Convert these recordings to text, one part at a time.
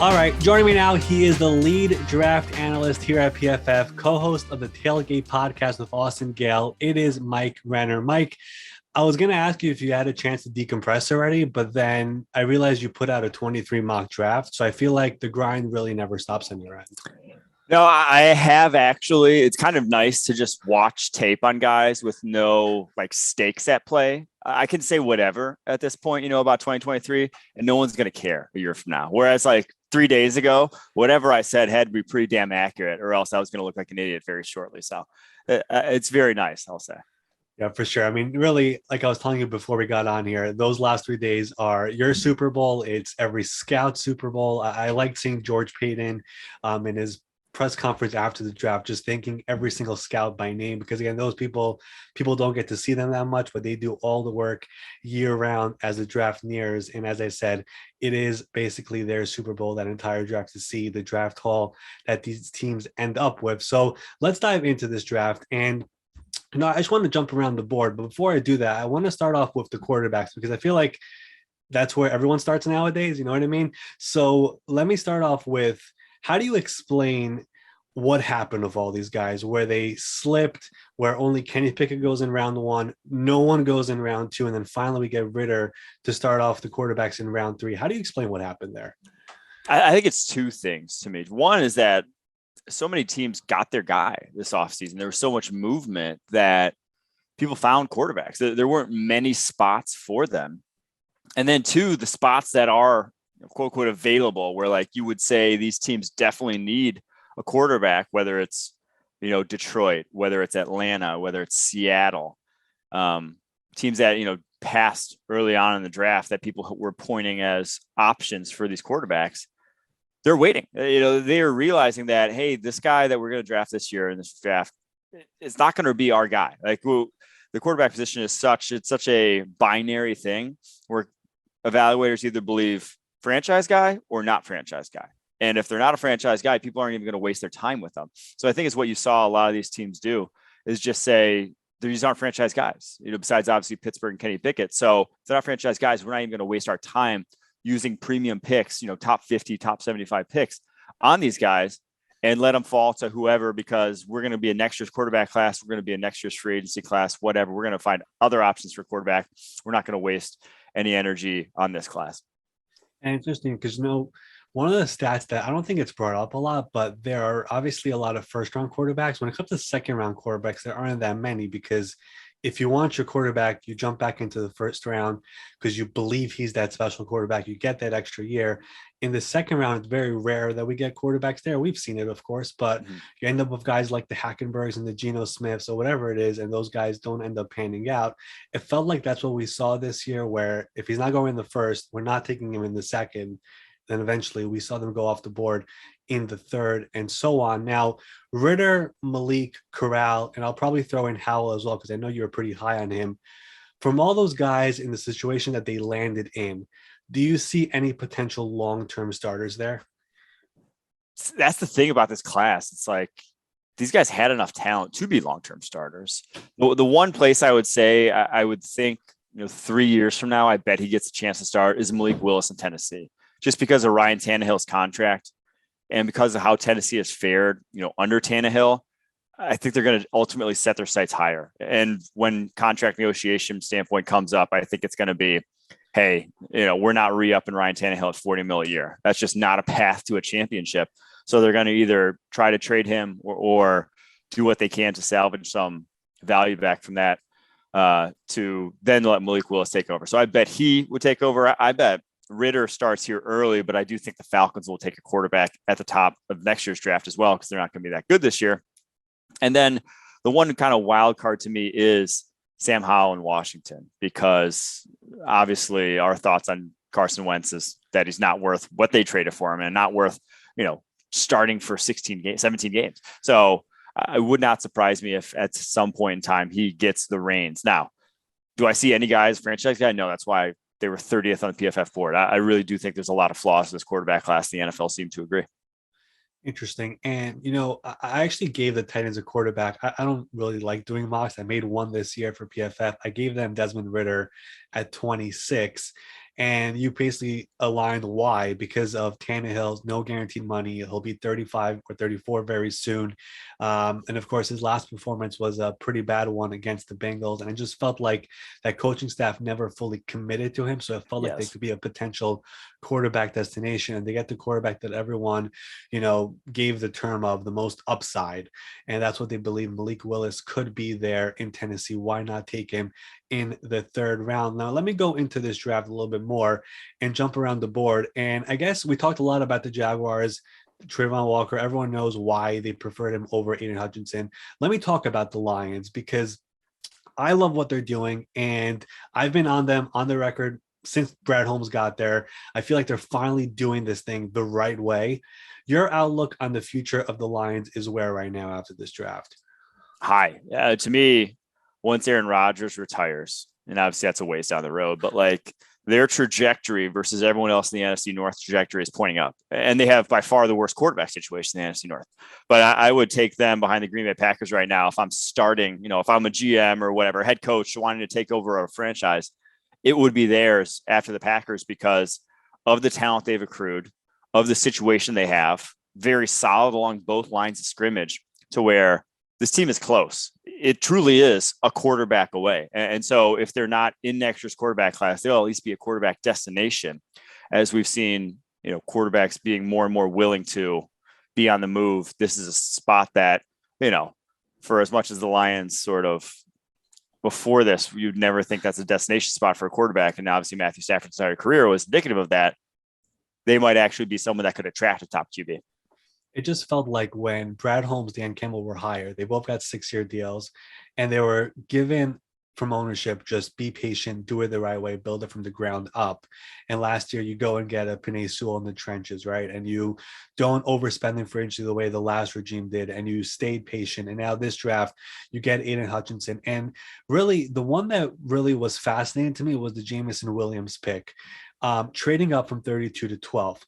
All right, joining me now, he is the lead draft analyst here at PFF, co-host of the Tailgate podcast with Austin Gale. It is Mike Renner. Mike, I was going to ask you if you had a chance to decompress already, but then I realized you put out a 23 mock draft, so I feel like the grind really never stops on your end. No, I have actually. It's kind of nice to just watch tape on guys with no stakes at play. I can say whatever at this point, about 2023, and no one's going to care a year from now. Whereas 3 days ago, whatever I said had to be pretty damn accurate, or else I was going to look like an idiot very shortly. So it's very nice, I'll say. Yeah, for sure. I mean, really, like I was telling you before we got on here, those last 3 days are your Super Bowl. It's every scout Super Bowl. I like seeing George Payton in his press conference after the draft, just thanking every single scout by name, because again, those people don't get to see them that much, but they do all the work year round as the draft nears. And as I said, it is basically their Super Bowl, that entire draft, to see the draft haul that these teams end up with. So let's dive into this draft. And I just want to jump around the board, but before I do that, I want to start off with the quarterbacks, because I feel like that's where everyone starts nowadays. You know what I mean? So let me start off with, how do you explain what happened with all these guys, where they slipped, where only Kenny Pickett goes in round one, no one goes in round two, and then finally we get Renner to start off the quarterbacks in round three? How do you explain what happened there? I think it's two things to me. One is that so many teams got their guy this offseason. There was so much movement that people found quarterbacks. There weren't many spots for them. And then two, the spots that are quote unquote available, where you would say these teams definitely need a quarterback, whether it's Detroit, whether it's Atlanta, whether it's Seattle, teams that passed early on in the draft that people were pointing as options for these quarterbacks. They're waiting. They are realizing that, hey, this guy that we're going to draft this year in this draft, it's not going to be our guy. The quarterback position is such a binary thing where evaluators either believe franchise guy or not franchise guy. And if they're not a franchise guy, people aren't even going to waste their time with them. So I think it's what you saw a lot of these teams do, is just say, these aren't franchise guys, besides obviously Pittsburgh and Kenny Pickett. So if they're not franchise guys, we're not even going to waste our time using premium picks, top 50, top 75 picks on these guys, and let them fall to whoever, because we're going to be a next year's quarterback class. We're going to be a next year's free agency class, whatever. We're going to find other options for quarterback. We're not going to waste any energy on this class. And interesting, because one of the stats that I don't think it's brought up a lot, but there are obviously a lot of first-round quarterbacks. When it comes to second-round quarterbacks, there aren't that many, because if you want your quarterback, you jump back into the first round because you believe he's that special quarterback. You get that extra year. In the second round, it's very rare that we get quarterbacks there. We've seen it, of course, but you end up with guys like the Hackenbergs and the Geno Smiths or whatever it is, and those guys don't end up panning out. It felt like that's what we saw this year, where if he's not going in the first, we're not taking him in the second. Then eventually we saw them go off the board in the third, and so on. Now, Renner, Malik, Corral, and I'll probably throw in Howell as well, because I know you were pretty high on him. From all those guys in the situation that they landed in, do you see any potential long-term starters there? That's the thing about this class. It's these guys had enough talent to be long-term starters. The one place I would say I would think 3 years from now, I bet he gets a chance to start, is Malik Willis in Tennessee, just because of Ryan Tannehill's contract and because of how Tennessee has fared, under Tannehill. I think they're going to ultimately set their sights higher. And when contract negotiation standpoint comes up, I think it's going to be, hey, we're not re-upping Ryan Tannehill at $40 million a year. That's just not a path to a championship. So they're going to either try to trade him or do what they can to salvage some value back from that, to then let Malik Willis take over. So I bet he would take over. I bet Renner starts here early, but I do think the Falcons will take a quarterback at the top of next year's draft as well, because they're not going to be that good this year. And then the one kind of wild card to me is Sam Howell in Washington, because obviously our thoughts on Carson Wentz is that he's not worth what they traded for him, and not worth, starting for 17 games. So it would not surprise me if at some point in time he gets the reins. Now, do I see any guys franchise guy? No, that's why they were 30th on the PFF board. I really do think there's a lot of flaws in this quarterback class. The NFL seemed to agree. Interesting. And, I actually gave the Titans a quarterback. I don't really like doing mocks. I made one this year for PFF. I gave them Desmond Ridder at 26. and you basically aligned why because of Tannehill's no guaranteed money. He'll be 35 or 34 very soon. And of course, his last performance was a pretty bad one against the Bengals. And it just felt like that coaching staff never fully committed to him. So it felt like they Yes. could be a potential quarterback destination. And they get the quarterback that everyone, gave the term of the most upside. And that's what they believe Malik Willis could be there in Tennessee. Why not take him in the third round? Now, let me go into this draft a little bit more and jump around the board. And I guess we talked a lot about the Jaguars, Trayvon Walker. Everyone knows why they preferred him over Aiden Hutchinson. Let me talk about the Lions because I love what they're doing. And I've been on them on the record since Brad Holmes got there. I feel like they're finally doing this thing the right way. Your outlook on the future of the Lions is where right now after this draft? High. To me, once Aaron Rodgers retires, and obviously that's a ways down the road, but like their trajectory versus everyone else in the NFC North trajectory is pointing up. And they have by far the worst quarterback situation in the NFC North. But I would take them behind the Green Bay Packers right now if I'm starting, if I'm a GM or whatever, head coach wanting to take over a franchise, it would be theirs after the Packers because of the talent they've accrued, of the situation they have, very solid along both lines of scrimmage to where this team is close. It truly is a quarterback away. And so if they're not in next year's quarterback class, they'll at least be a quarterback destination, as we've seen, quarterbacks being more and more willing to be on the move. This is a spot that, for as much as the Lions sort of before this, you'd never think that's a destination spot for a quarterback. And obviously Matthew Stafford's entire career was indicative of that. They might actually be someone that could attract a top QB. It just felt like when Brad Holmes, Dan Campbell were hired, they both got 6-year deals and they were given from ownership, just be patient, do it the right way, build it from the ground up. And last year you go and get a Penei Sewell in the trenches, right? And you don't overspend in free agency the way the last regime did, and you stayed patient. And now this draft, you get Aiden Hutchinson. And really the one that really was fascinating to me was the Jamison Williams pick, trading up from 32 to 12.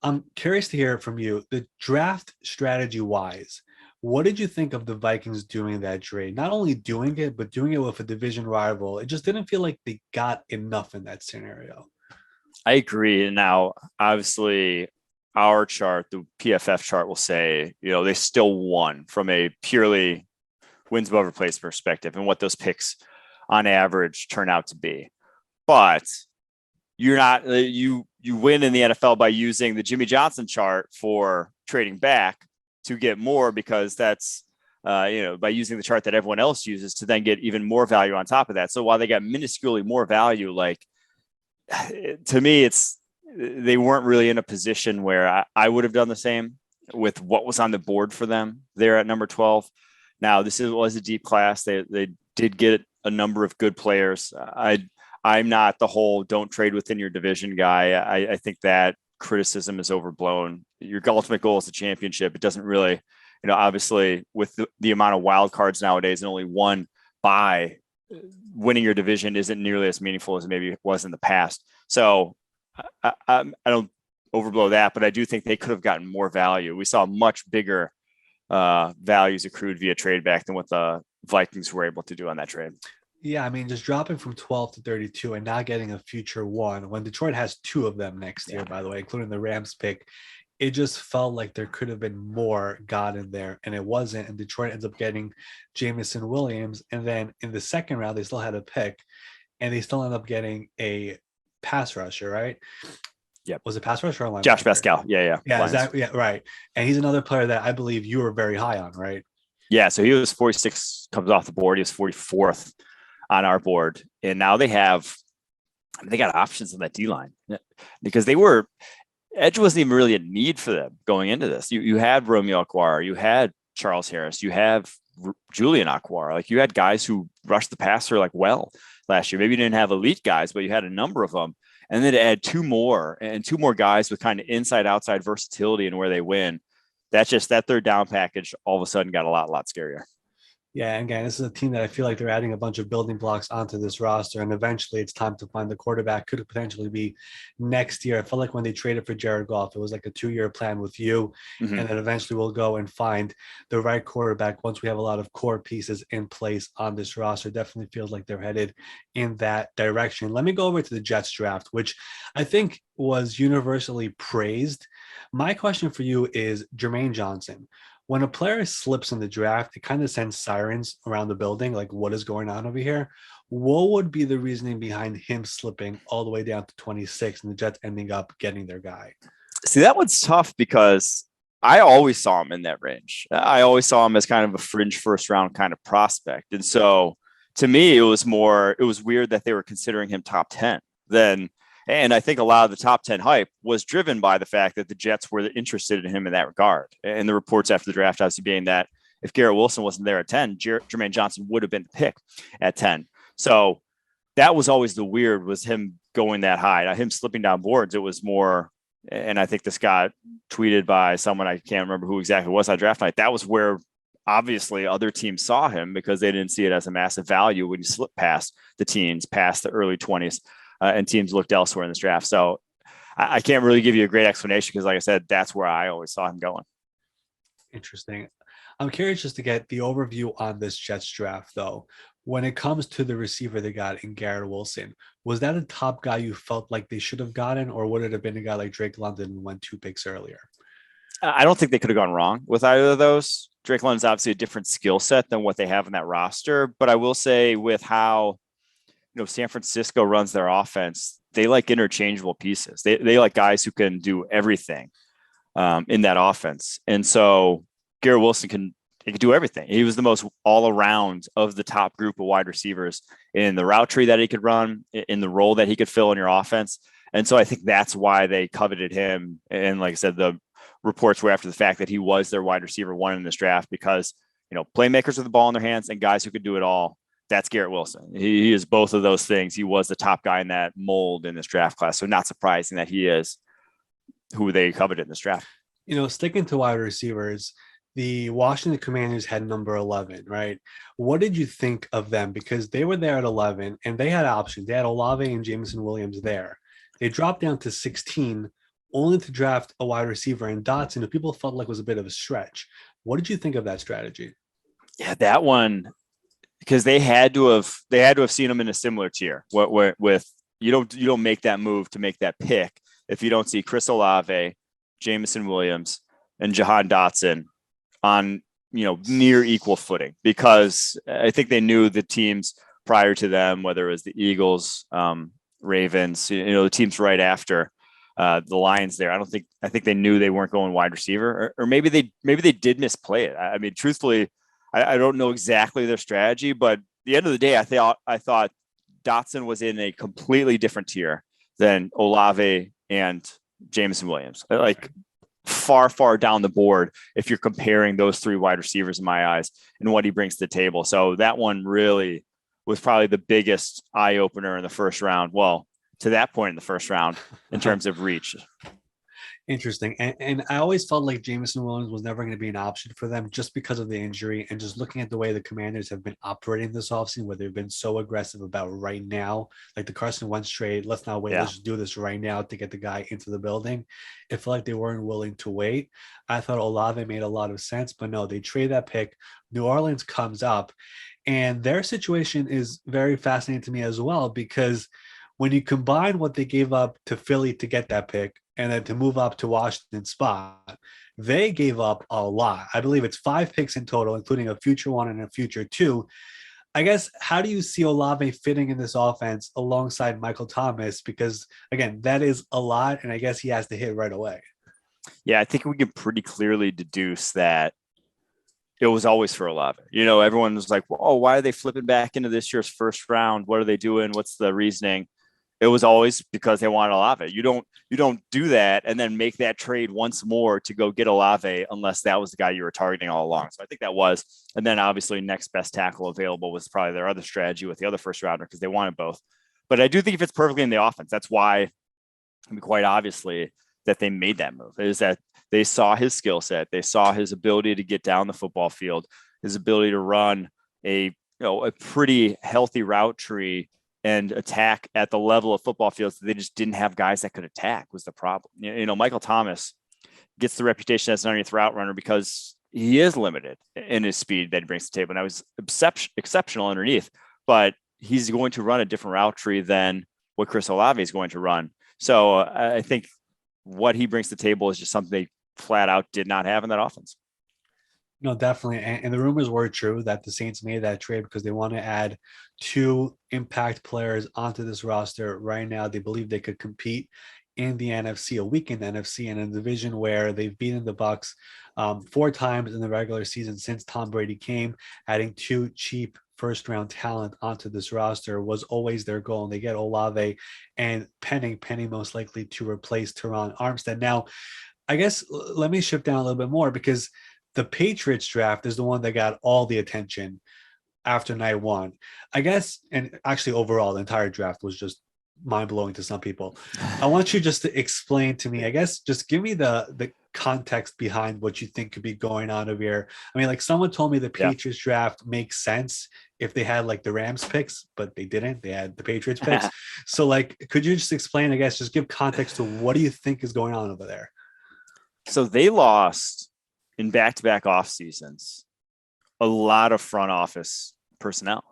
I'm curious to hear from you, the draft strategy wise, what did you think of the Vikings doing that trade? Not only doing it, but doing it with a division rival. It just didn't feel like they got enough in that scenario. I agree. And now, obviously, our chart, the PFF chart will say, they still won from a purely wins above replacement perspective and what those picks on average turn out to be. But you're not, you win in the NFL by using the Jimmy Johnson chart for trading back to get more, because that's, by using the chart that everyone else uses to then get even more value on top of that. So while they got minusculely more value, like to me, they weren't really in a position where I would have done the same with what was on the board for them there at number 12. Now, this was a deep class. They did get a number of good players. I'm not the whole don't trade within your division guy. I think that criticism is overblown. Your ultimate goal is the championship. It doesn't really, obviously with the amount of wild cards nowadays and only one bye, winning your division isn't nearly as meaningful as maybe it was in the past. So I don't overblow that, but I do think they could have gotten more value. We saw much bigger values accrued via trade back than what the Vikings were able to do on that trade. Yeah, I mean, just dropping from 12 to 32 and not getting a future one when Detroit has 2 of them next year, by the way, including the Rams pick, it just felt like there could have been more got in there, and it wasn't. And Detroit ends up getting Jamison Williams. And then in the second round, they still had a pick, and they still end up getting a pass rusher, right? Yeah. Was it pass rusher or linebacker? Josh Pascal. Yeah. Yeah, exactly. Yeah, right. And he's another player that I believe you were very high on, right? Yeah. So he was 46, comes off the board. He was 44th. On our board, and now they got options on that D line because edge wasn't even really a need for them going into this. You had Romeo Okwara, you had Charles Harris, you have Julian Okwara, like you had guys who rushed the passer like well last year. Maybe you didn't have elite guys, but you had a number of them, and then to add two more guys with kind of inside outside versatility and where they win. That's just that third down package all of a sudden got a lot scarier. Yeah, and again, this is a team that I feel like they're adding a bunch of building blocks onto this roster, and eventually it's time to find the quarterback. Could potentially be next year. I felt like when they traded for Jared Goff, it was like a 2-year plan with you, Mm-hmm. and then eventually we'll go and find the right quarterback once we have a lot of core pieces in place on this roster. Definitely feels like they're headed in that direction. Let me go over to the Jets draft, which I think was universally praised. My question for you is Jermaine Johnson. When a player slips in the draft, it kind of sends sirens around the building, like what is going on over here? What would be the reasoning behind him slipping all the way down to 26 and the Jets ending up getting their guy? See, that one's tough because I always saw him in that range. I always saw him as kind of a fringe first round kind of prospect. And so to me, it was weird that they were considering him top 10 then. And I think a lot of the top 10 hype was driven by the fact that the Jets were interested in him in that regard. And the reports after the draft obviously being that if Garrett Wilson wasn't there at 10, Jermaine Johnson would have been the pick at 10. So that was always the weird, was him going that high. Now, him slipping down boards, it was more, and I think this got tweeted by someone, I can't remember who exactly it was on draft night. That was where obviously other teams saw him because they didn't see it as a massive value when you slip past the teens, past the early 20s, and teams looked elsewhere in this draft. So I can't really give you a great explanation because, like I said, that's where I always saw him going. Interesting. I'm curious just to get the overview on this Jets draft, though. When it comes to the receiver they got in Garrett Wilson, was that a top guy you felt like they should have gotten, or would it have been a guy like Drake London who went 2 picks earlier? I don't think they could have gone wrong with either of those. Drake London's obviously a different skill set than what they have in that roster, but I will say with how San Francisco runs their offense, they like interchangeable pieces. They like guys who can do everything in that offense, and so Garrett Wilson can do everything. He was the most all around of the top group of wide receivers in the route tree that he could run, in the role that he could fill in your offense, and so I think that's why they coveted him. And like I said, the reports were after the fact that he was their wide receiver one in this draft because playmakers with the ball in their hands and guys who could do it all. That's Garrett Wilson. He is both of those things. He was the top guy in that mold in this draft class. So not surprising that he is who they coveted in this draft. Sticking to wide receivers, the Washington Commanders had number 11, right? What did you think of them? Because they were there at 11 and they had options. They had Olave and Jameson Williams there. They dropped down to 16 only to draft a wide receiver in Dotson, who people felt like was a bit of a stretch. What did you think of that strategy? Yeah, that one, because they had to have seen him in a similar tier. With you don't make that move to make that pick if you don't see Chris Olave, Jameson Williams, and Jahan Dotson on near equal footing, because I think they knew the teams prior to them, whether it was the Eagles, Ravens, the teams right after the Lions there. I think they knew they weren't going wide receiver, or maybe they did misplay it. I mean, truthfully, I don't know exactly their strategy, but at the end of the day, I thought Dotson was in a completely different tier than Olave and Jameson Williams. Like far down the board if you're comparing those three wide receivers in my eyes and what he brings to the table. So that one really was probably the biggest eye opener in the first round. Well, to that point in the first round in terms of reach. Interesting. And I always felt like Jameson Williams was never going to be an option for them just because of the injury and just looking at the way the Commanders have been operating this offseason, where they've been so aggressive about right now, like the Carson Wentz trade. Let's not wait. Yeah. Let's just do this right now to get the guy into the building. It felt like they weren't willing to wait. I thought Olave made a lot of sense, but no, they trade that pick. New Orleans comes up, and their situation is very fascinating to me as well, because when you combine what they gave up to Philly to get that pick and then to move up to Washington spot, they gave up a lot. I believe it's 5 picks in total, including a future 1 and a future 2. I guess, how do you see Olave fitting in this offense alongside Michael Thomas? Because, again, that is a lot, and I guess he has to hit right away. Yeah, I think we can pretty clearly deduce that it was always for Olave. Everyone was like, oh, why are they flipping back into this year's first round? What are they doing? What's the reasoning? It was always because they wanted Olave. You don't do that and then make that trade once more to go get Olave unless that was the guy you were targeting all along. So I think that was, and then obviously next best tackle available was probably their other strategy with the other first rounder because they wanted both. But I do think it fits perfectly in the offense. That's why, quite obviously, that they made that move, is that they saw his skill set. They saw his ability to get down the football field, his ability to run a pretty healthy route tree and attack at the level of football fields. They just didn't have guys that could attack was the problem. Michael Thomas gets the reputation as an underneath route runner because he is limited in his speed that he brings to the table. And I was exceptional underneath, but he's going to run a different route tree than what Chris Olave is going to run. So I think what he brings to the table is just something they flat out did not have in that offense. No, definitely. And the rumors were true that the Saints made that trade because they want to add 2 impact players onto this roster. Right now, they believe they could compete in the NFC, a weakened NFC, in a division where they've beaten the Bucs 4 times in the regular season since Tom Brady came. Adding 2 cheap first-round talent onto this roster was always their goal. And they get Olave and Penny most likely to replace Teron Armstead. Now, I guess let me shift down a little bit more because the Patriots draft is the one that got all the attention after night 1. I guess, and actually overall, the entire draft was just mind-blowing to some people. I want you just to explain to me, I guess, just give me the context behind what you think could be going on over here. I mean, like someone told me the Patriots draft makes sense if they had like the Rams picks, but they didn't. They had the Patriots picks. So like, could you just explain, I guess, just give context to what do you think is going on over there? So they lost in back-to-back off seasons a lot of front office personnel,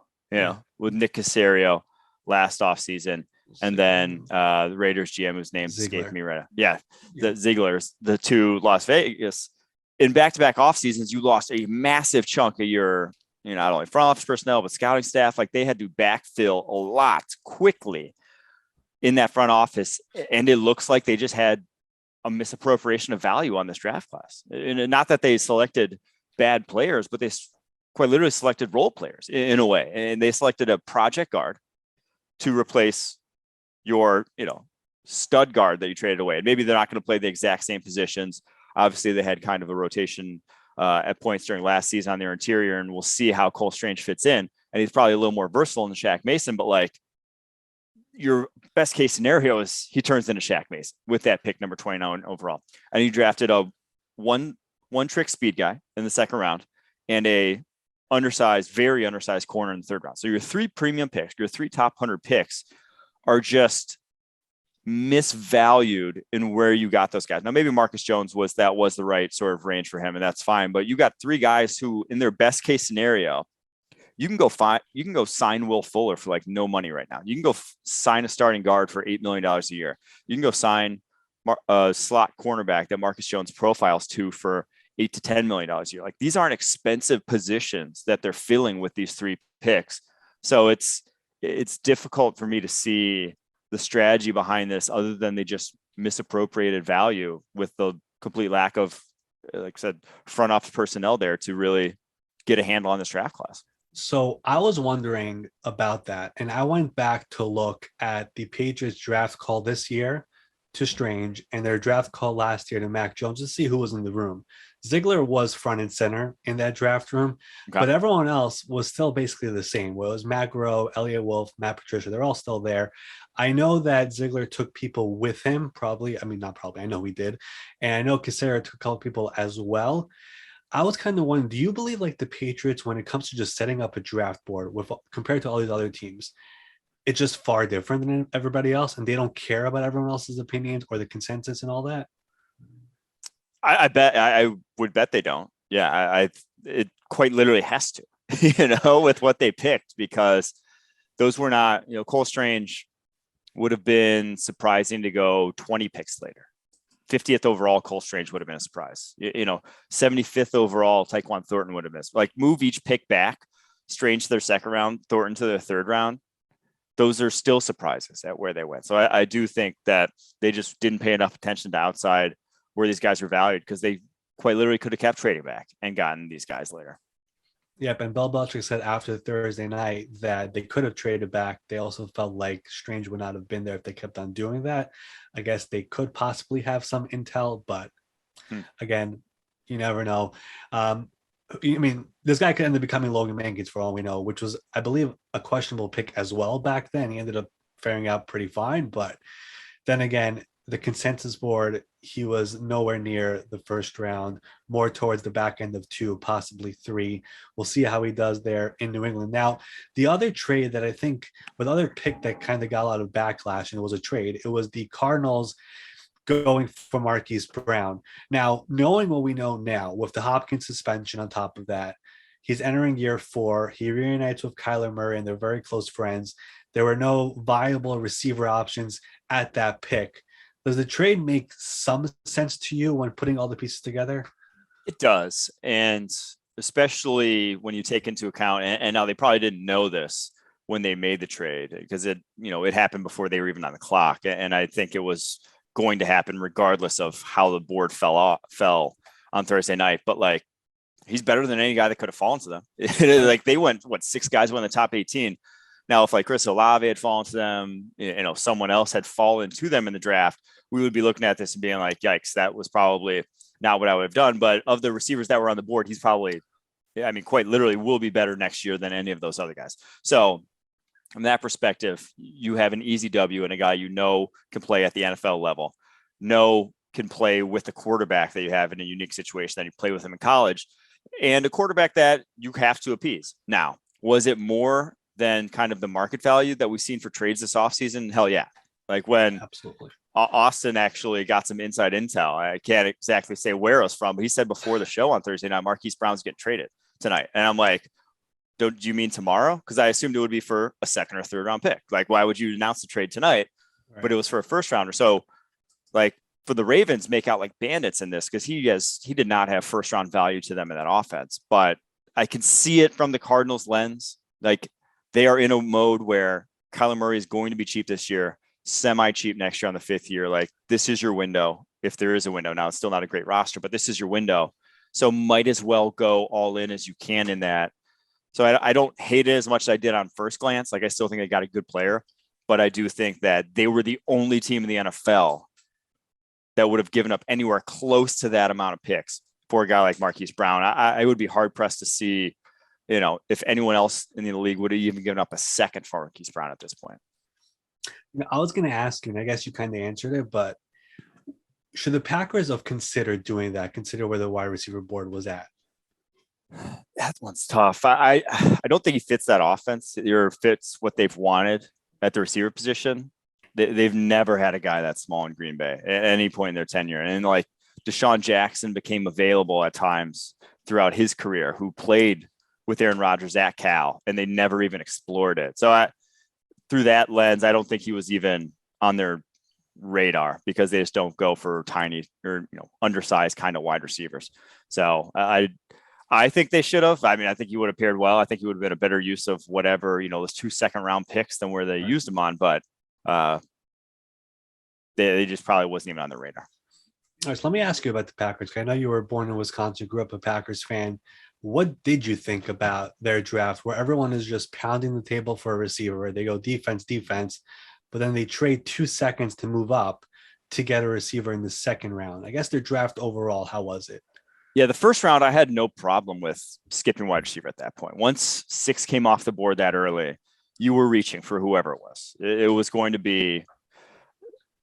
with Nick Caserio last off season. And then the Raiders GM, whose name escaped me right now. Yeah, the Ziegler's, the 2 Las Vegas. In back-to-back off seasons, you lost a massive chunk of your, not only front office personnel, but scouting staff. Like they had to backfill a lot quickly in that front office. And it looks like they just had a misappropriation of value on this draft class. And not that they selected bad players, but they quite literally selected role players in a way. And they selected a project guard to replace your, stud guard that you traded away. And maybe they're not going to play the exact same positions. Obviously, they had kind of a rotation at points during last season on their interior, and we'll see how Cole Strange fits in. And he's probably a little more versatile than Shaq Mason, but like your best case scenario is he turns into Shaq Mason with that pick number 29 overall. And you drafted a one trick speed guy in the second round and a very undersized corner in the third round. So your 3 premium picks, your 3 top 100 picks are just misvalued in where you got those guys. Now, maybe Marcus Jones was the right sort of range for him, and that's fine. But you got 3 guys who, in their best case scenario, you can go sign Will Fuller for like no money right now. You can go sign a starting guard for $8 million a year. You can go sign a slot cornerback that Marcus Jones profiles to for $8 to $10 million a year. Like these aren't expensive positions that they're filling with these 3 picks. So it's difficult for me to see the strategy behind this other than they just misappropriated value with the complete lack of, like I said, front office personnel there to really get a handle on this draft class. So I was wondering about that, and I went back to look at the Patriots draft call this year to Strange and their draft call last year to Mac Jones to see who was in the room. Ziegler was front and center in that draft room, but everyone else was still basically the same. Well, it was Matt Groh, Elliot Wolf, Matt Patricia. They're all still there. I know that Ziegler took people with him, I know he did. And I know Caserio took a couple people as well. I was kind of wondering, do you believe like the Patriots, when it comes to just setting up a draft board compared to all these other teams, it's just far different than everybody else and they don't care about everyone else's opinions or the consensus and all that? I would bet they don't. Yeah. It quite literally has to, with what they picked, because those were not, Cole Strange would have been surprising to go 20 picks later. 50th overall, Cole Strange would have been a surprise. 75th overall, Tyquan Thornton would have missed. Like move each pick back, Strange to their second round, Thornton to their third round. Those are still surprises at where they went. So I do think that they just didn't pay enough attention to outside where these guys were valued, because they quite literally could have kept trading back and gotten these guys later. Yep, and Bill Belichick said after Thursday night that they could have traded back. They also felt like Strange would not have been there if they kept on doing that. I guess they could possibly have some intel, but again, you never know. I mean, this guy could end up becoming Logan Mankins for all we know, which was, I believe, a questionable pick as well back then. He ended up faring out pretty fine, but then again, the consensus board, he was nowhere near the first round, more towards the back end of 2, possibly 3. We'll see how he does there in New England. Now, the other trade that I think, or the other pick that kind of got a lot of backlash, and it was a trade, it was the Cardinals going for Marquise Brown. Now, knowing what we know now, with the Hopkins suspension on top of that, he's entering year 4. He reunites with Kyler Murray, and they're very close friends. There were no viable receiver options at that pick. Does the trade make some sense to you when putting all the pieces together? It does. And especially when you take into account, and now they probably didn't know this when they made the trade, because it happened before they were even on the clock. And I think it was going to happen regardless of how the board fell on Thursday night. But like, he's better than any guy that could have fallen to them. Like, they went, 6 guys went in the top 18. Now, if like Chris Olave had fallen to them, someone else had fallen to them in the draft, we would be looking at this and being like, yikes, that was probably not what I would have done. But of the receivers that were on the board, he's probably, quite literally will be better next year than any of those other guys. So from that perspective, you have an easy W and a guy can play at the NFL level, can play with the quarterback that you have in a unique situation that you play with him in college, and a quarterback that you have to appease. Now, was it more than kind of the market value that we've seen for trades this offseason? Hell yeah. Like, when absolutely Austin actually got some inside intel. I can't exactly say where it was from, but he said before the show on Thursday night, Marquise Brown's getting traded tonight. And I'm like, do you mean tomorrow? Because I assumed it would be for a second or third round pick. Like, why would you announce the trade tonight? Right. But it was for a first rounder. So like, for the Ravens, make out like bandits in this, because he did not have first round value to them in that offense. But I can see it from the Cardinals lens. Like, they are in a mode where Kyler Murray is going to be cheap this year, semi-cheap next year on the 5th year. Like, this is your window. If there is a window. Now, it's still not a great roster, but this is your window. So might as well go all in as you can in that. So I don't hate it as much as I did on first glance. Like, I still think they got a good player, but I do think that they were the only team in the NFL that would have given up anywhere close to that amount of picks for a guy like Marquise Brown. I would be hard pressed to see, if anyone else in the league would have even given up a second for Marquise Brown at this point. I was going to ask you, and I guess you kind of answered it, but should the Packers have considered doing that? Consider where the wide receiver board was at. That one's tough. I don't think he fits that offense or fits what they've wanted at the receiver position. They've never had a guy that small in Green Bay at any point in their tenure. And like, Deshaun Jackson became available at times throughout his career, who played with Aaron Rodgers at Cal, and they never even explored it. So through that lens, I don't think he was even on their radar, because they just don't go for tiny or undersized kind of wide receivers. So I think they should have. I mean, I think he would have paired well. I think he would have been a better use of whatever, those 2 second-round picks than where they used him on, but they just probably wasn't even on the radar. All right, so let me ask you about the Packers. I know you were born in Wisconsin, grew up a Packers fan. What did you think about their draft, where everyone is just pounding the table for a receiver? They go defense, but then they trade 2 seconds to move up to get a receiver in the second round. I guess their draft overall, how was it? Yeah, the first round, I had no problem with skipping wide receiver at that point. Once 6 came off the board that early, you were reaching for whoever it was. It was going to be,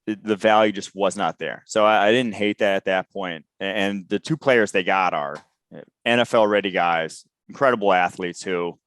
the value just was not there. So I didn't hate that at that point. And the 2 players they got are NFL ready guys, incredible athletes who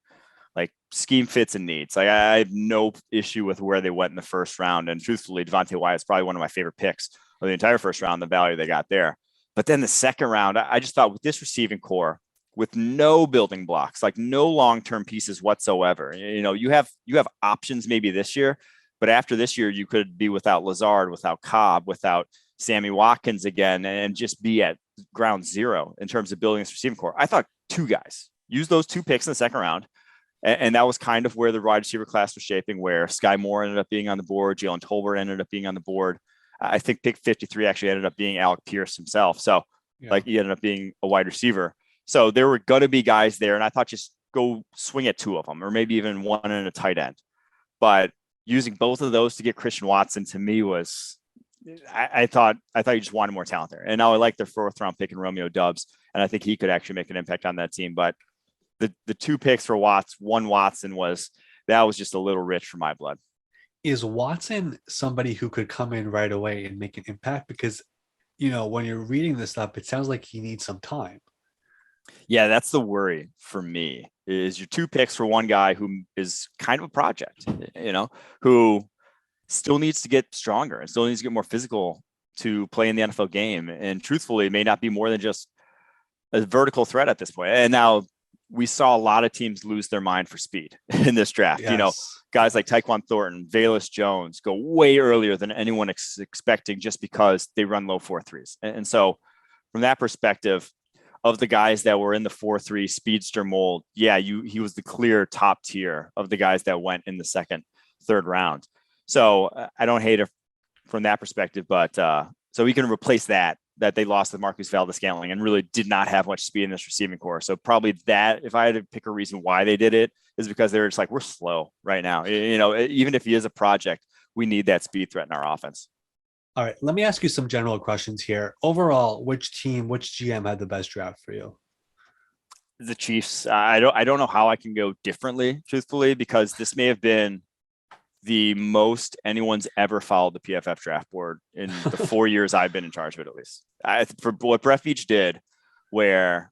like scheme fits and needs. Like, I have no issue with where they went in the first round. And truthfully, Devontae Wyatt is probably one of my favorite picks of the entire first round, the value they got there. But then the second round, I just thought with this receiving core, with no building blocks, like no long-term pieces whatsoever, you have options maybe this year, but after this year, you could be without Lazard, without Cobb, without Sammy Watkins again, and just be at ground zero in terms of building this receiving core. I thought 2 guys, use those 2 picks in the second round. And that was kind of where the wide receiver class was shaping, where Sky Moore ended up being on the board. Jalen Tolbert ended up being on the board. I think pick 53 actually ended up being Alec Pierce himself. So like, he ended up being a wide receiver. So there were going to be guys there. And I thought just go swing at 2 of them, or maybe even 1 and a tight end. But using both of those to get Christian Watson, to me, was, I thought you just wanted more talent there. And now I like their 4th round pick in Romeo Doubs. And I think he could actually make an impact on that team. But the 2 picks for Watson was just a little rich for my blood. Is Watson somebody who could come in right away and make an impact? Because, when you're reading this stuff, it sounds like he needs some time. Yeah, that's the worry for me is your 2 picks for one guy who is kind of a project, who still needs to get stronger and still needs to get more physical to play in the NFL game. And truthfully, it may not be more than just a vertical threat at this point. And now we saw a lot of teams lose their mind for speed in this draft. Yes. Guys like Tyquan Thornton, Velus Jones go way earlier than anyone expecting just because they run low 4.3s. And so from that perspective, of the guys that were in the 4.3 speedster mold, he was the clear top tier of the guys that went in the second, third round. So I don't hate it from that perspective, but so we can replace that they lost with Marcus Valdes-Scantling and really did not have much speed in this receiving core. So probably that, if I had to pick a reason why they did it, is because they're just like, we're slow right now. Even if he is a project, we need that speed threat in our offense. All right, let me ask you some general questions here. Overall, which GM had the best draft for you? The Chiefs. I don't know how I can go differently, truthfully, because this may have been the most anyone's ever followed the PFF draft board in the 4 years I've been in charge of it, at least. For what Brett Veach did, where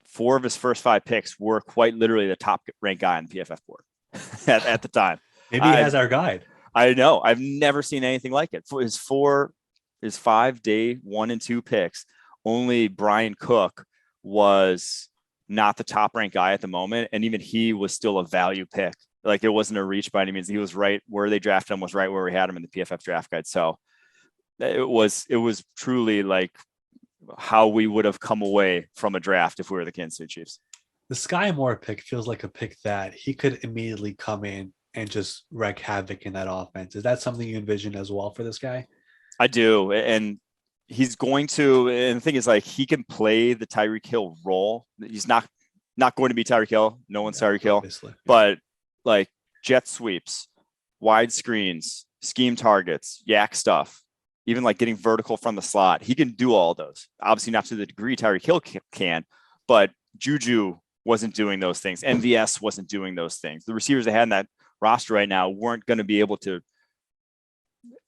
4 of his first 5 picks were quite literally the top ranked guy on the PFF board at the time. Maybe he has our guide. I know. I've never seen anything like it. For his 5 day 1 and 2 picks, only Brian Cook was not the top ranked guy at the moment. And even he was still a value pick. Like, it wasn't a reach by any means. He was right where they drafted him, was right where we had him in the PFF draft guide. So it was truly like how we would have come away from a draft if we were the Kansas City Chiefs. The Sky Moore pick feels like a pick that he could immediately come in and just wreak havoc in that offense. Is that something you envision as well for this guy? I do. And he's going to, and the thing is, like, he can play the Tyreek Hill role. He's not going to be Tyreek Hill. No one's Tyreek Hill, but like jet sweeps, wide screens, scheme targets, yak stuff, even like getting vertical from the slot. He can do all those. Obviously not to the degree Tyreek Hill can, but Juju wasn't doing those things. MVS wasn't doing those things. The receivers they had in that roster right now weren't going to be able to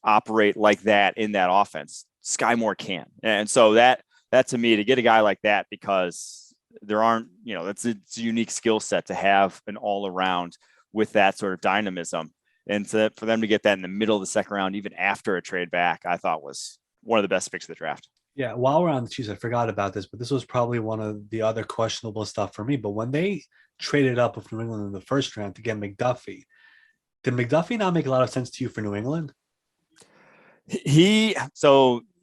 operate like that in that offense. Sky Moore can. And so that to me, to get a guy like that, because there aren't, it's a unique skill set to have an all around with that sort of dynamism. And for them to get that in the middle of the second round, even after a trade back, I thought was one of the best picks of the draft. Yeah, while we're on the Chiefs, I forgot about this, but this was probably one of the other questionable stuff for me. But when they traded up with New England in the first round to get McDuffie, did McDuffie not make a lot of sense to you for New England? He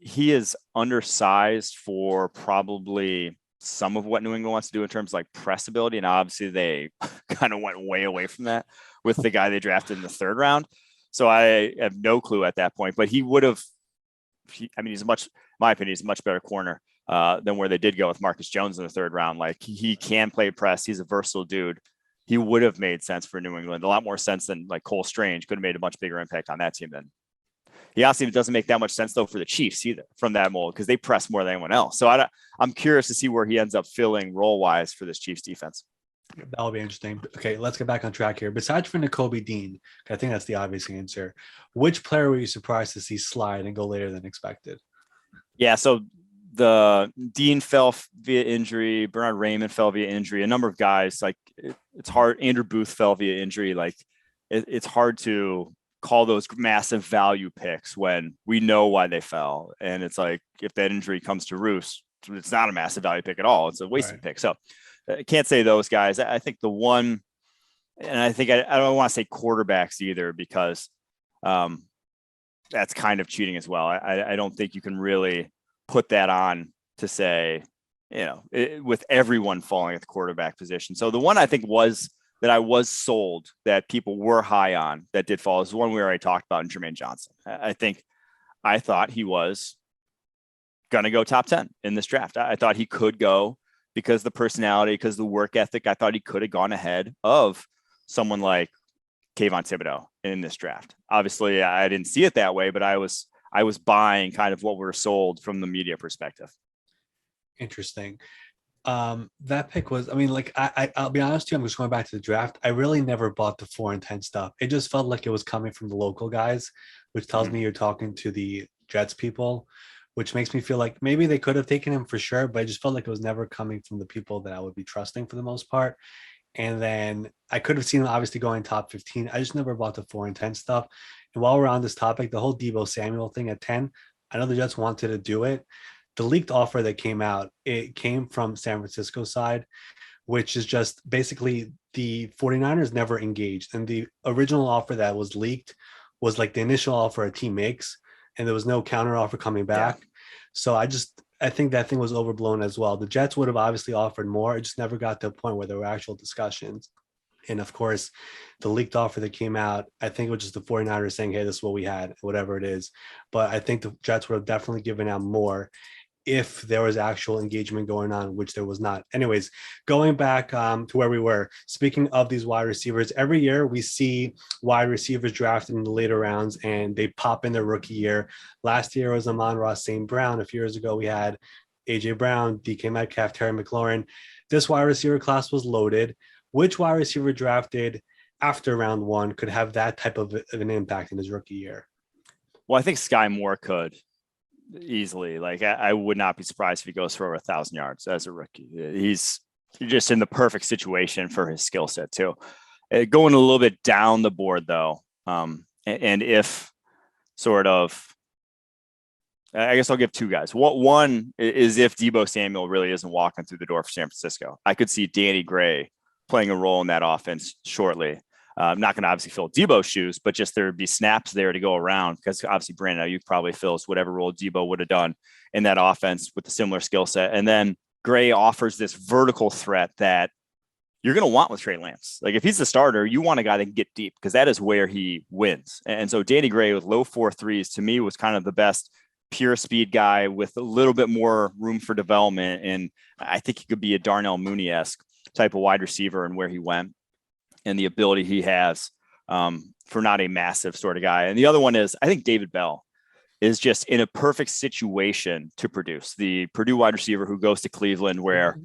is undersized for probably some of what New England wants to do in terms of like press ability. And obviously they kind of went way away from that with the guy they drafted in the third round. So I have no clue at that point, but he would have, he's in my opinion, he's a much better corner than where they did go with Marcus Jones in the third round. Like, he can play press. He's a versatile dude. He would have made sense for New England, a lot more sense than like Cole Strange. Could have made a much bigger impact on that team than. He honestly doesn't make that much sense though for the Chiefs either from that mold, because they press more than anyone else. So I'm curious to see where he ends up filling role wise for this Chiefs defense. That'll be interesting. Okay, let's get back on track here. Besides for Nakobe Dean, I think that's the obvious answer. Which player were you surprised to see slide and go later than expected? Yeah, so the Dean fell via injury. Bernard Raymond fell via injury. A number of guys, like, it's hard. Andrew Booth fell via injury. Like, it's hard to call those massive value picks when we know why they fell. And it's like, if that injury comes to roost, it's not a massive value pick at all. It's a wasted pick. So I can't say those guys. I think the one, and I think I don't want to say quarterbacks either, because that's kind of cheating as well. I don't think you can really put that on to say, with everyone falling at the quarterback position. So the one I think that I was sold that people were high on that did fall is the one we already talked about in Jermaine Johnson. I thought he was going to go top 10 in this draft. I thought he could go because the personality, because the work ethic. I thought he could have gone ahead of someone like Kayvon Thibodeau in this draft. Obviously, I didn't see it that way, but I was buying kind of what we're sold from the media perspective. Interesting. That pick was, I mean, like I'll be honest with you, I'm just going back to the draft. I really never bought the 4 and 10 stuff. It just felt like it was coming from the local guys, which tells Mhm. me you're talking to the Jets people, which makes me feel like maybe they could have taken him for sure, but I just felt like it was never coming from the people that I would be trusting for the most part. And then I could have seen him obviously going top 15. I just never bought the 4 and 10 stuff. And while we're on this topic, the whole Debo Samuel thing at 10, I know the Jets wanted to do it. The leaked offer that came out, it came from San Francisco side, which is just basically the 49ers never engaged. And the original offer that was leaked was like the initial offer a team makes, and there was no counter offer coming Yeah. back. So I think that thing was overblown as well. The Jets would have obviously offered more. It just never got to a point where there were actual discussions. And of course, the leaked offer that came out, I think it was just the 49ers saying, hey, this is what we had, whatever it is. But I think the Jets would have definitely given out more if there was actual engagement going on, which there was not. Anyways, going back to where we were, speaking of these wide receivers, every year we see wide receivers drafted in the later rounds and they pop in their rookie year. Last year was Amon-Ra St. Brown. A few years ago, we had AJ Brown, DK Metcalf, Terry McLaurin. This wide receiver class was loaded. Which wide receiver drafted after round one could have that type of an impact in his rookie year? Well, I think Sky Moore could easily. Like I would not be surprised if he goes for over 1,000 yards as a rookie. He's just in the perfect situation for his skill set too. Going a little bit down the board though, and if sort of, I guess I'll give two guys. One is if Debo Samuel really isn't walking through the door for San Francisco. I could see Danny Gray playing a role in that offense shortly. I'm not going to obviously fill Debo's shoes, but just there would be snaps there to go around because obviously Brandon Ayuk probably fills whatever role Debo would have done in that offense with a similar skill set. And then Gray offers this vertical threat that you're going to want with Trey Lance. Like if he's the starter, you want a guy that can get deep because that is where he wins. And so Danny Gray with low 4.3s to me was kind of the best pure speed guy with a little bit more room for development. And I think he could be a Darnell Mooney-esque type of wide receiver and where he went and the ability he has for not a massive sort of guy. And the other one is, I think David Bell is just in a perfect situation to produce. The Purdue wide receiver who goes to Cleveland where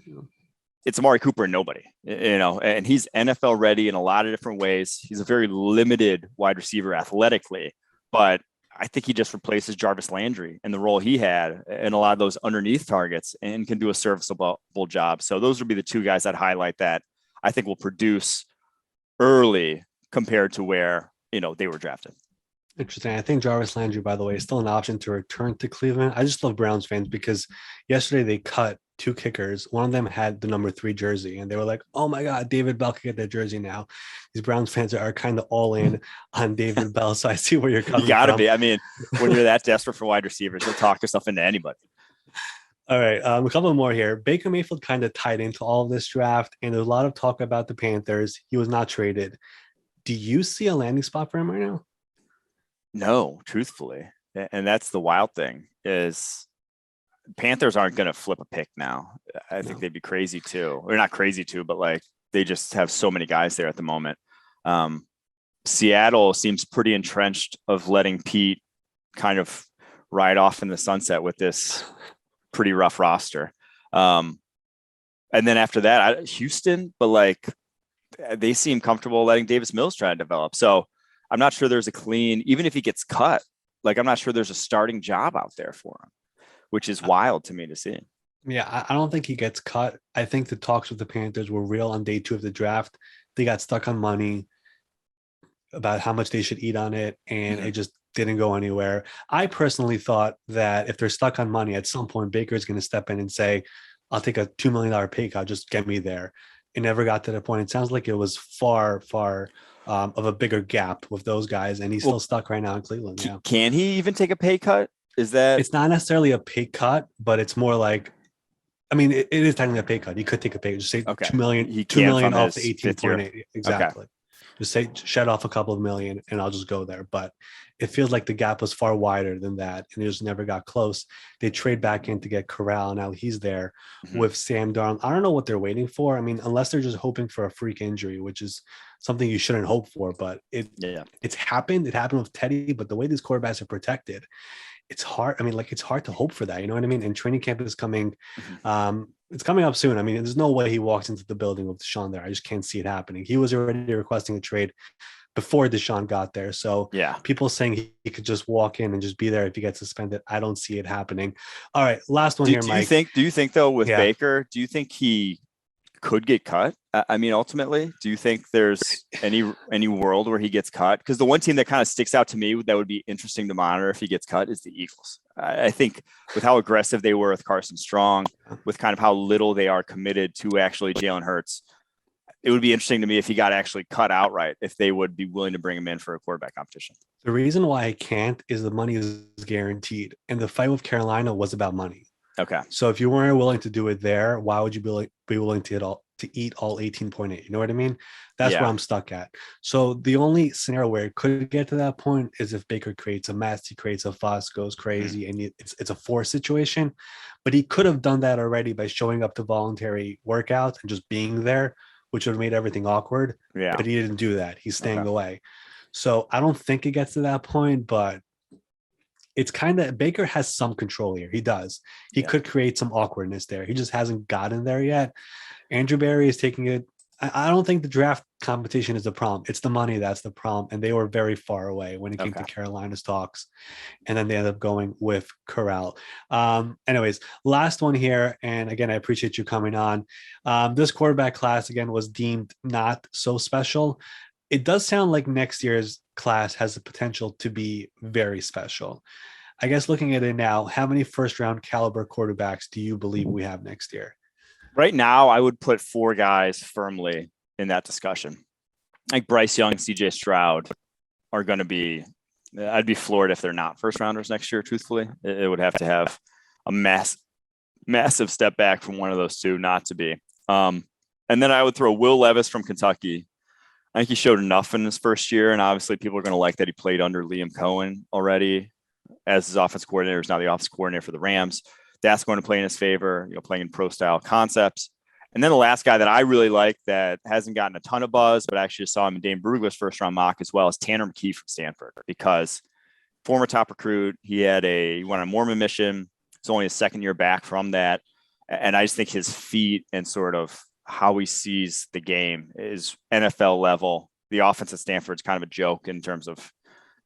it's Amari Cooper and nobody, and he's NFL ready in a lot of different ways. He's a very limited wide receiver athletically, but I think he just replaces Jarvis Landry in the role he had and a lot of those underneath targets and can do a serviceable job. So those would be the two guys I'd highlight that I think will produce early compared to where, they were drafted. Interesting. I think Jarvis Landry, by the way, is still an option to return to Cleveland. I just love Browns fans because yesterday they cut two kickers. One of them had the number 3 jersey, and they were like, "Oh my God, David Bell could get that jersey now." These Browns fans are kind of all in on David Bell, so I see where you're coming You got to from. be. I mean, when you're that desperate for wide receivers, you'll talk yourself into anybody. All right, a couple more here. Baker Mayfield kind of tied into all of this draft, and there's a lot of talk about the Panthers. He was not traded. Do you see a landing spot for him right now? No, truthfully. And that's the wild thing is Panthers aren't going to flip a pick now. I think they'd be crazy too. Or not crazy too, but like they just have so many guys there at the moment. Seattle seems pretty entrenched of letting Pete kind of ride off in the sunset with this pretty rough roster. And then after that, Houston, but like they seem comfortable letting Davis Mills try to develop. So I'm not sure there's a clean, even if he gets cut, like I'm not sure there's a starting job out there for him, which is wild to me to see. Yeah, I don't think he gets cut. I think the talks with the Panthers were real on day 2 of the draft. They got stuck on money about how much they should eat on it, and it just didn't go anywhere. I personally thought that if they're stuck on money, at some point Baker's going to step in and say, I'll take a $2 million pay cut, just get me there. It never got to the point. It sounds like it was far of a bigger gap with those guys, and he's still stuck right now in Cleveland. Yeah. Can he even take a pay cut? Is that? It's not necessarily a pay cut, but it's more like, I mean, it is technically a pay cut. He could take a pay, just say Okay. 2 million, He 2 million from off the his 18.8. Exactly. Okay. Just say shed off a couple of million and I'll just go there. But it feels like the gap was far wider than that, and it just never got close. They trade back in to get Corral. Now he's there with Sam Darnold. I don't know what they're waiting for. I mean, unless they're just hoping for a freak injury, which is something you shouldn't hope for. But it's happened. It happened with Teddy. But the way these quarterbacks are protected, it's hard. I mean, like it's hard to hope for that. You know what I mean? And training camp is coming. it's coming up soon. I mean, there's no way he walks into the building with Deshaun there. I just can't see it happening. He was already requesting a trade before Deshaun got there. So Yeah. people saying he could just walk in and just be there if he gets suspended, I don't see it happening. All right, last one here, Mike. Do you think though with Baker, do you think he could get cut? I mean, ultimately, do you think there's any world where he gets cut? Because the one team that kind of sticks out to me that would be interesting to monitor if he gets cut is the Eagles. I think with how aggressive they were with Carson Strong, with kind of how little they are committed to actually Jalen Hurts, it would be interesting to me if he got actually cut outright, if they would be willing to bring him in for a quarterback competition. The reason why I can't is the money is guaranteed. And the fight with Carolina was about money. Okay. So if you weren't willing to do it there, why would you be willing to eat all 18.8? You know what I mean? That's where I'm stuck at. So the only scenario where it could get to that point is if Baker creates a mess, he creates a fuss, goes crazy, and it's a forced situation. But he could have done that already by showing up to voluntary workouts and just being there, which would have made everything awkward. Yeah. But he didn't do that. He's staying away. So I don't think it gets to that point, but it's kind of Baker has some control here. He does. He could create some awkwardness there. He just hasn't gotten there yet. Andrew Berry is taking it. I don't think the draft competition is the problem. It's the money that's the problem. And they were very far away when it came to Carolina's talks. And then they ended up going with Corral. Anyways, last one here. And again, I appreciate you coming on. This quarterback class, again, was deemed not so special. It does sound like next year's class has the potential to be very special. I guess looking at it now, how many first round caliber quarterbacks do you believe we have next year? Right now, I would put 4 guys firmly in that discussion. Like Bryce Young, CJ Stroud are going to be, I'd be floored if they're not first rounders next year, truthfully. It would have to have a massive step back from one of those two not to be. And then I would throw Will Levis from Kentucky. I think he showed enough in his first year, and obviously people are going to like that he played under Liam Cohen already as his offense coordinator. He's now the offense coordinator for the Rams. That's going to play in his favor, playing in pro-style concepts. And then the last guy that I really like that hasn't gotten a ton of buzz, but actually saw him in Dane Brugler's first-round mock as well, is Tanner McKee from Stanford, because former top recruit, he went on a Mormon mission. It's only his second year back from that. And I just think his feet and sort of how he sees the game is NFL level. The offense at Stanford is kind of a joke in terms of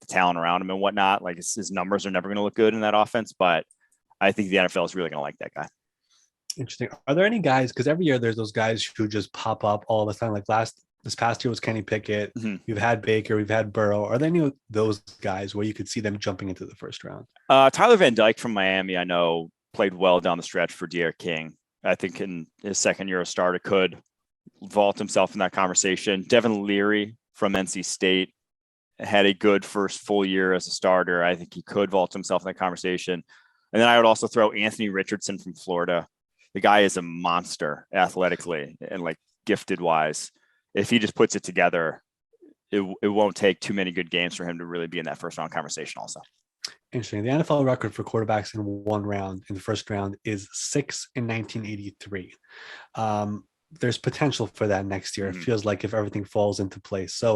the talent around him and whatnot. Like his numbers are never going to look good in that offense, but I think the NFL is really going to like that guy. Interesting. Are there any guys, because every year there's those guys who just pop up all the time, like this past year was Kenny Pickett. We've had Baker, we've had Burrow. Are there any of those guys where you could see them jumping into the first round? Tyler Van Dyke from Miami, I know, played well down the stretch for De'Aaron King. I think in his second year of starter could vault himself in that conversation. Devin Leary from NC State had a good first full year as a starter. I think he could vault himself in that conversation. And then I would also throw Anthony Richardson from Florida. The guy is a monster athletically and like gifted wise. If he just puts it together, it won't take too many good games for him to really be in that first round conversation also. Interesting. The NFL record for quarterbacks in one round in the first round is 6 in 1983. There's potential for that next year. It feels like if everything falls into place. So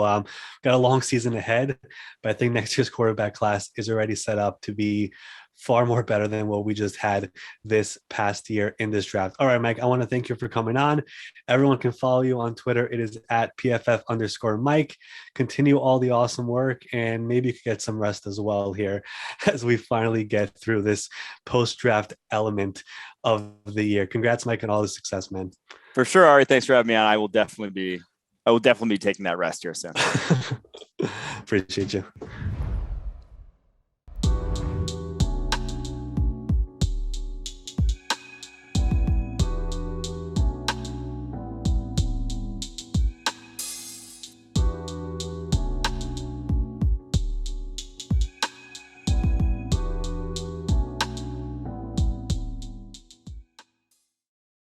got a long season ahead, but I think next year's quarterback class is already set up to be far more better than what we just had this past year in this draft. All right, Mike, I want to thank you for coming on. Everyone can follow you on Twitter. It is at PFF_Mike. Continue all the awesome work, and maybe you could get some rest as well here as we finally get through this post-draft element of the year. Congrats, Mike, on all the success, man. For sure, Ari. Thanks for having me on. I will definitely be taking that rest here soon. Appreciate you.